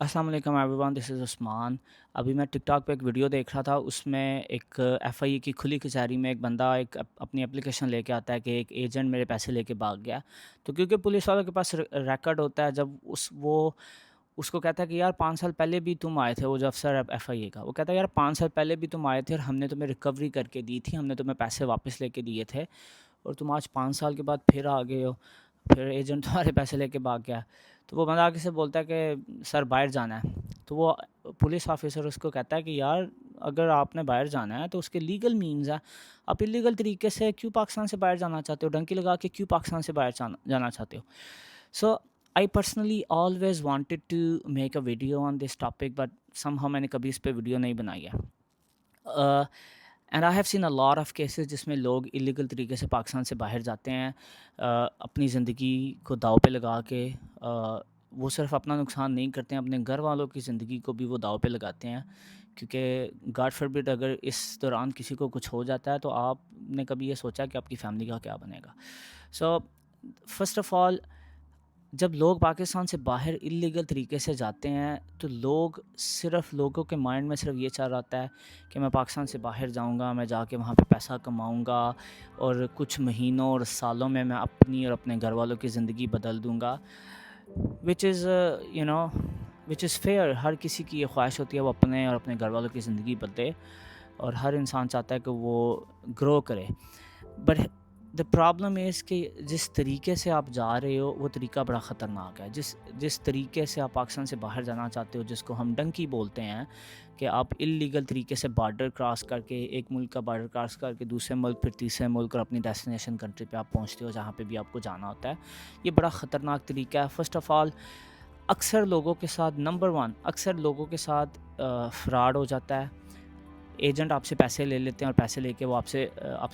السلام علیکم every one, دس از عثمان۔ ابھی میں ٹک ٹاک پہ ایک ویڈیو دیکھ رہا تھا، اس میں ایک ایف آئی اے کی کھلی کچہری میں ایک بندہ اپنی اپلیکیشن لے کے آتا ہے کہ ایک ایجنٹ میرے پیسے لے کے بھاگ گیا۔ تو کیونکہ پولیس والوں کے پاس ریکارڈ ہوتا ہے، جب وہ اس کو کہتا ہے کہ یار 5 سال پہلے بھی تم آئے تھے، وہ جو افسر ایف آئی اے کا، وہ کہتا ہے یار 5 سال پہلے بھی تم آئے تھے اور ہم نے تمہیں ریکوری کر کے دی تھی، ہم نے تمہیں پیسے واپس لے کے دیے تھے، اور تم آج 5 سال کے بعد پھر آ گئے ہو، پھر ایجنٹ تمہارے پیسے لے کے بھاگ گیا۔ تو وہ بندہ آگے سے بولتا ہے کہ سر باہر جانا ہے۔ تو وہ پولیس آفیسر اس کو کہتا ہے کہ یار اگر آپ نے باہر جانا ہے تو اس کے لیگل مینز ہے، آپ الیگل طریقے سے کیوں پاکستان سے باہر جانا چاہتے ہو، ڈنکی لگا کے کیوں پاکستان سے باہر جانا چاہتے ہو؟ So I personally always wanted to make a video on this topic, but somehow میں نے کبھی اس پہ ویڈیو نہیں بنائی ہے۔ And I have seen a lot of cases جس میں لوگ الیگل طریقے سے پاکستان سے باہر جاتے ہیں، اپنی زندگی کو داؤ پہ لگا کے۔ وہ صرف اپنا نقصان نہیں کرتے ہیں، اپنے گھر والوں کی زندگی کو بھی وہ داؤ پہ لگاتے ہیں، کیونکہ گاڈ فاربڈ اگر اس دوران کسی کو کچھ ہو جاتا ہے تو آپ نے کبھی یہ سوچا کہ آپ کی فیملی کا کیا بنے گا؟ سو فرسٹ آف آل، جب لوگ پاکستان سے باہر الیگل طریقے سے جاتے ہیں تو لوگوں کے مائنڈ میں صرف یہ چل رہا ہوتا ہے کہ میں پاکستان سے باہر جاؤں گا، میں جا کے وہاں پہ پیسہ کماؤں گا اور کچھ مہینوں اور سالوں میں میں اپنی اور اپنے گھر والوں کی زندگی بدل دوں گا، وچ از فیئر۔ ہر کسی کی یہ خواہش ہوتی ہے وہ اپنے اور اپنے گھر والوں کی زندگی بدلے، اور ہر انسان چاہتا ہے کہ وہ گرو کرے۔ بٹ دا پرابلم از کہ جس طریقے سے آپ جا رہے ہو وہ طریقہ بڑا خطرناک ہے۔ جس طریقے سے آپ پاکستان سے باہر جانا چاہتے ہو، جس کو ہم ڈنکی بولتے ہیں، کہ آپ اللیگل طریقے سے بارڈر کراس کر کے، ایک ملک کا بارڈر کراس کر کے دوسرے ملک، پھر تیسرے ملک، اور اپنی ڈیسٹینیشن کنٹری پہ آپ پہنچتے ہو جہاں پہ بھی آپ کو جانا ہوتا ہے، یہ بڑا خطرناک طریقہ ہے۔ فرسٹ آف آل، اکثر لوگوں کے ساتھ اکثر لوگوں کے ساتھ فراڈ ہو جاتا ہے۔ ایجنٹ آپ سے پیسے لے لیتے ہیں اور پیسے لے کے وہ آپ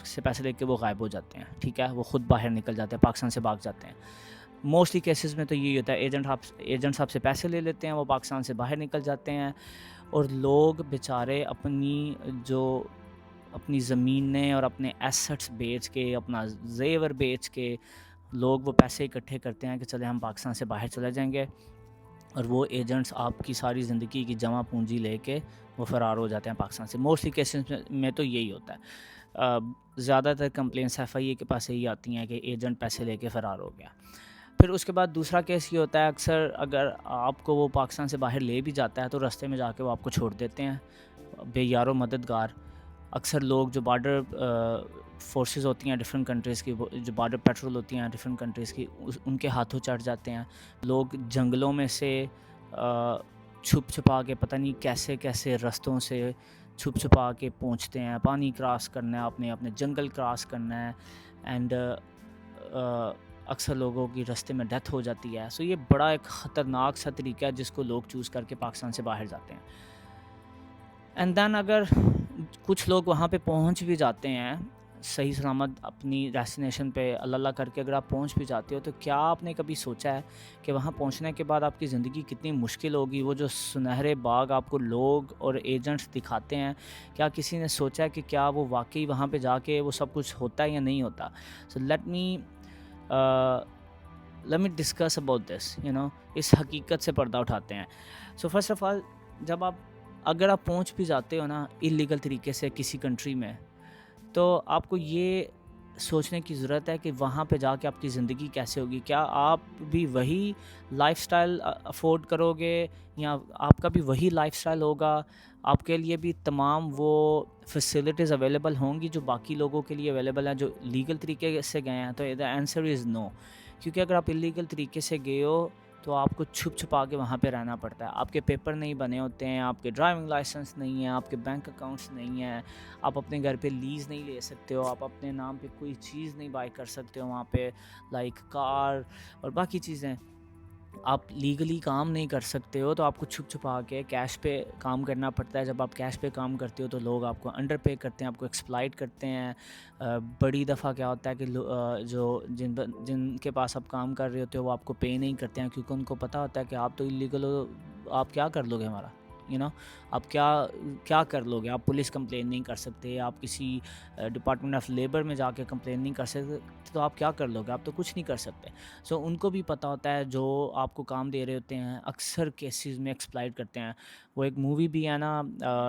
سے پیسے لے کے وہ غائب ہو جاتے ہیں، ٹھیک ہے، وہ خود باہر نکل جاتے ہیں، پاکستان سے بھاگ جاتے ہیں۔ موسٹلی کیسز میں تو یہی ہوتا ہے، ایجنٹس آپ سے پیسے لے لیتے ہیں، وہ پاکستان سے باہر نکل جاتے ہیں، اور لوگ بیچارے اپنی زمینیں اور اپنے ایسٹس بیچ کے، اپنا زیور بیچ کے، لوگ وہ پیسے اکٹھے کرتے ہیں کہ چلے ہم پاکستان سے باہر چلے جائیں گے، اور وہ ایجنٹس آپ کی ساری زندگی کی جمع پونجی لے کے وہ فرار ہو جاتے ہیں پاکستان سے۔ موسٹلی کیسز میں تو یہی ہوتا ہے۔ زیادہ تر کمپلینس ایف آئی اے کے پاس یہی آتی ہیں کہ ایجنٹ پیسے لے کے فرار ہو گیا۔ پھر اس کے بعد دوسرا کیس یہ ہوتا ہے، اکثر اگر آپ کو وہ پاکستان سے باہر لے بھی جاتا ہے تو رستے میں جا کے وہ آپ کو چھوڑ دیتے ہیں، بے یار و مددگار۔ اکثر لوگ جو بارڈر فورسز ہوتی ہیں ڈفرینٹ کنٹریز کی، جو بارڈر پیٹرول ہوتی ہیں ڈفرینٹ کنٹریز کی، ان کے ہاتھوں چڑھ جاتے ہیں۔ لوگ جنگلوں میں سے چھپ چھپا کے، پتہ نہیں کیسے کیسے رستوں سے چھپ چھپا کے پہنچتے ہیں، پانی کراس کرنا ہے، اپنے جنگل کراس کرنا ہے، اینڈ اکثر لوگوں کی رستے میں ڈیتھ ہو جاتی ہے۔ سو یہ بڑا ایک خطرناک سا طریقہ ہے جس کو لوگ چوز کر کے پاکستان سے باہر جاتے ہیں۔ اینڈ دین اگر کچھ لوگ وہاں پہ پہنچ بھی جاتے ہیں صحیح سلامت اپنی ڈیسٹینیشن پہ، اللہ اللہ کر کے اگر آپ پہنچ بھی جاتے ہو، تو کیا آپ نے کبھی سوچا ہے کہ وہاں پہنچنے کے بعد آپ کی زندگی کتنی مشکل ہوگی؟ وہ جو سنہرے باغ آپ کو لوگ اور ایجنٹس دکھاتے ہیں، کیا کسی نے سوچا ہے کہ کیا وہ واقعی وہاں پہ جا کے وہ سب کچھ ہوتا ہے یا نہیں ہوتا؟ So let me discuss about this, اس حقیقت سے پردہ اٹھاتے ہیں۔ سو فرسٹ آف آل، اگر آپ پہنچ بھی جاتے ہو نا اللیگل طریقے سے کسی کنٹری میں، تو آپ کو یہ سوچنے کی ضرورت ہے کہ وہاں پہ جا کے آپ کی زندگی کیسے ہوگی۔ کیا آپ بھی وہی لائف سٹائل افورڈ کرو گے، یا آپ کا بھی وہی لائف سٹائل ہوگا؟ آپ کے لیے بھی تمام وہ فیسلٹیز اویلیبل ہوں گی جو باقی لوگوں کے لیے اویلیبل ہیں جو لیگل طریقے سے گئے ہیں؟ تو دا آنسر از نو، کیونکہ اگر آپ اللیگل طریقے سے گئے ہو تو آپ کو چھپ چھپا کے وہاں پہ رہنا پڑتا ہے۔ آپ کے پیپر نہیں بنے ہوتے ہیں، آپ کے ڈرائیونگ لائسنس نہیں ہیں، آپ کے بینک اکاؤنٹس نہیں ہیں، آپ اپنے گھر پہ لیز نہیں لے سکتے ہو، آپ اپنے نام پہ کوئی چیز نہیں بائی کر سکتے ہو وہاں پہ، لائک کار اور باقی چیزیں۔ آپ لیگلی کام نہیں کر سکتے ہو، تو آپ کو چھپ چھپا کے کیش پہ کام کرنا پڑتا ہے۔ جب آپ کیش پہ کام کرتے ہو تو لوگ آپ کو انڈر پے کرتے ہیں، آپ کو ایکسپلائٹ کرتے ہیں۔ بڑی دفعہ کیا ہوتا ہے کہ جن کے پاس آپ کام کر رہے ہوتے ہو وہ آپ کو پے نہیں کرتے ہیں، کیونکہ ان کو پتہ ہوتا ہے کہ آپ تو اللیگل ہو، آپ کیا کر لو گے ہمارا، آپ کیا کیا کر لو گے؟ آپ پولیس کمپلین نہیں کر سکتے، آپ کسی ڈپارٹمنٹ آف لیبر میں جا کے کمپلین نہیں کر سکتے، تو آپ کیا کر لو گے؟ آپ تو کچھ نہیں کر سکتے۔ سو ان کو بھی پتہ ہوتا ہے، جو آپ کو کام دے رہے ہوتے ہیں اکثر کیسز میں ایکسپلائٹ کرتے ہیں۔ وہ ایک مووی بھی ہے نا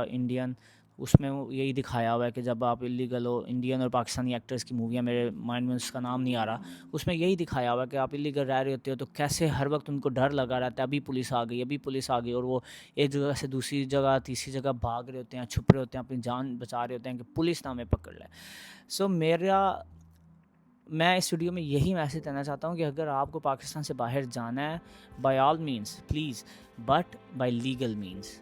انڈین، اس میں یہی دکھایا ہوا ہے کہ جب آپ اللیگل ہو، انڈین اور پاکستانی ایکٹرز کی موویاں، میرے مائنڈ میں اس کا نام نہیں آ رہا، اس میں یہی دکھایا ہوا ہے کہ آپ اللیگل رہ رہے ہوتے ہو تو کیسے ہر وقت ان کو ڈر لگا رہتا ہے، ابھی پولیس آ گئی، ابھی پولیس آ گئی، اور وہ ایک جگہ سے دوسری جگہ تیسری جگہ بھاگ رہے ہوتے ہیں، چھپ رہے ہوتے ہیں، اپنی جان بچا رہے ہوتے ہیں کہ پولیس نہ ہمیں پکڑ لے۔ سو میں اس ویڈیو میں یہی میسیج دینا چاہتا ہوں کہ اگر آپ کو پاکستان سے باہر جانا ہے، by all means please, but by legal means.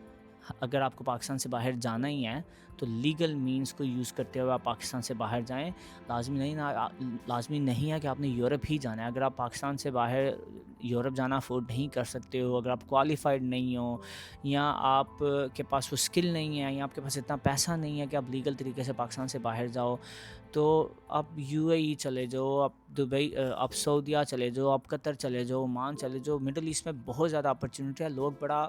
اگر آپ کو پاکستان سے باہر جانا ہی ہے تو لیگل مینس کو یوز کرتے ہوئے آپ پاکستان سے باہر جائیں۔ لازمی نہیں ہے کہ آپ نے یورپ ہی جانا ہے۔ اگر آپ پاکستان سے باہر یورپ جانا افورڈ نہیں کر سکتے ہو، اگر آپ کوالیفائڈ نہیں ہو، یا آپ کے پاس وہ اسکل نہیں ہے، یا آپ کے پاس اتنا پیسہ نہیں ہے کہ آپ لیگل طریقے سے پاکستان سے باہر جاؤ، تو آپ UAE چلے جاؤ، آپ دبئی، آپ سعودیہ چلے جاؤ، آپ قطر چلے جاؤ، عمان چلے جاؤ۔ مڈل ایسٹ میں بہت زیادہ اپرچونیٹی ہے، لوگ بڑا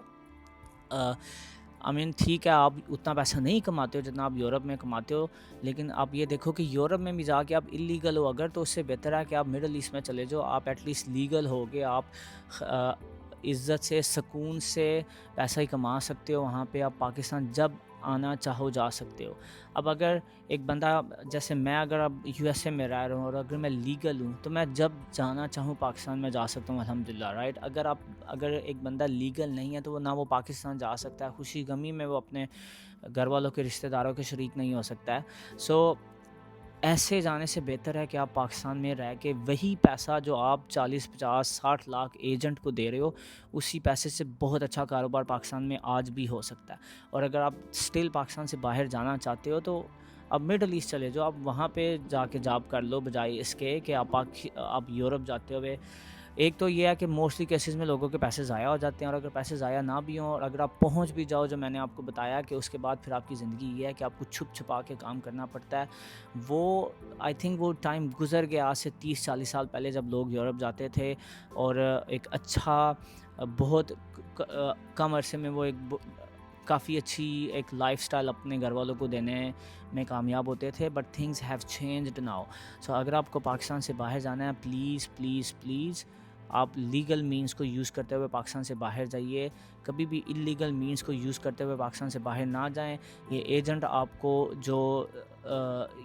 ٹھیک ہے آپ اتنا پیسہ نہیں کماتے ہو جتنا آپ یورپ میں کماتے ہو، لیکن آپ یہ دیکھو کہ یورپ میں بھی جا کے آپ اللیگل ہو اگر، تو اس سے بہتر ہے کہ آپ مڈل ایسٹ میں چلے جاؤ، آپ ایٹ لیسٹ لیگل ہو گے، آپ عزت سے سکون سے پیسہ ہی کما سکتے ہو وہاں پہ۔ آپ پاکستان جب آنا چاہو جا سکتے ہو۔ اب اگر ایک بندہ جیسے میں، اگر اب USA میں رہ رہا ہوں اور اگر میں لیگل ہوں تو میں جب جانا چاہوں پاکستان میں جا سکتا ہوں، الحمدللہ، رائٹ۔ اگر ایک بندہ لیگل نہیں ہے تو وہ نہ وہ پاکستان جا سکتا ہے، خوشی غمی میں وہ اپنے گھر والوں کے رشتہ داروں کے شریک نہیں ہو سکتا ہے۔ سو ایسے جانے سے بہتر ہے کہ آپ پاکستان میں رہ کے وہی پیسہ جو آپ 40 50 60 لاکھ ایجنٹ کو دے رہے ہو، اسی پیسے سے بہت اچھا کاروبار پاکستان میں آج بھی ہو سکتا ہے۔ اور اگر آپ سٹل پاکستان سے باہر جانا چاہتے ہو تو آپ مڈل ایسٹ چلے جاؤ، آپ وہاں پہ جا کے جاب کر لو، بجائے اس کے کہ آپ یورپ جاتے ہوئے۔ ایک تو یہ ہے کہ موسٹلی کیسز میں لوگوں کے پیسے ضائع ہو جاتے ہیں، اور اگر پیسے ضائع نہ بھی ہوں اور اگر آپ پہنچ بھی جاؤ، جو میں نے آپ کو بتایا کہ اس کے بعد پھر آپ کی زندگی یہ ہے کہ آپ کو چھپ چھپا کے کام کرنا پڑتا ہے۔ وہ آئی تھنک وہ ٹائم گزر گیا آج سے 30 40 سال پہلے، جب لوگ یورپ جاتے تھے اور ایک اچھا، بہت کم عرصے میں وہ ایک کافی اچھی ایک لائف سٹائل اپنے گھر والوں کو دینے میں کامیاب ہوتے تھے، but things have changed now. So اگر آپ کو پاکستان سے باہر جانا ہے، پلیز پلیز پلیز آپ لیگل مینس کو یوز کرتے ہوئے پاکستان سے باہر جائیے، کبھی بھی اللیگل مینس کو یوز کرتے ہوئے پاکستان سے باہر نہ جائیں۔ یہ ایجنٹ آپ کو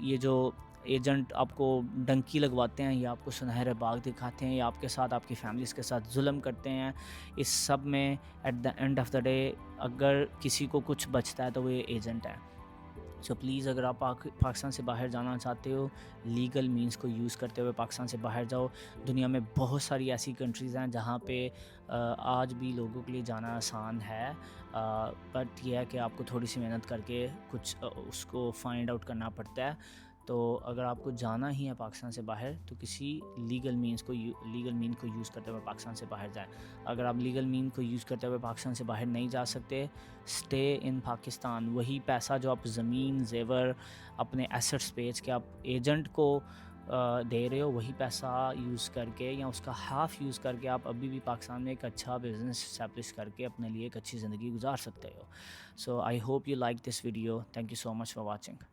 یہ جو ایجنٹ آپ کو ڈنکی لگواتے ہیں، یا آپ کو سنہرے باغ دکھاتے ہیں، یا آپ کے ساتھ، آپ کی فیملیز کے ساتھ ظلم کرتے ہیں، اس سب میں at the end of the day اگر کسی کو کچھ بچتا ہے تو وہ یہ ایجنٹ ہے۔ سو پلیز اگر آپ پاکستان سے باہر جانا چاہتے ہو، لیگل مینس کو یوز کرتے ہوئے پاکستان سے باہر جاؤ۔ دنیا میں بہت ساری ایسی کنٹریز ہیں جہاں پہ آج بھی لوگوں کے لیے جانا آسان ہے، بٹ یہ ہے کہ آپ کو تھوڑی سی محنت کر کے کچھ اس کو فائنڈ آؤٹ کرنا پڑتا ہے۔ تو اگر آپ کو جانا ہی ہے پاکستان سے باہر تو کسی لیگل مین کو یوز کرتے ہوئے پاکستان سے باہر جائیں۔ اگر آپ لیگل مین کو یوز کرتے ہوئے پاکستان سے باہر نہیں جا سکتے، اسٹے ان پاکستان۔ وہی پیسہ جو آپ زمین، زیور، اپنے ایسٹس بیچ کے آپ ایجنٹ کو دے رہے ہو، وہی پیسہ یوز کر کے یا اس کا ہاف یوز کر کے آپ ابھی بھی پاکستان میں ایک اچھا بزنس اسٹیبلش کر کے اپنے لیے ایک اچھی زندگی گزار سکتے ہو۔ So I hope you like this video. Thank you so much for watching.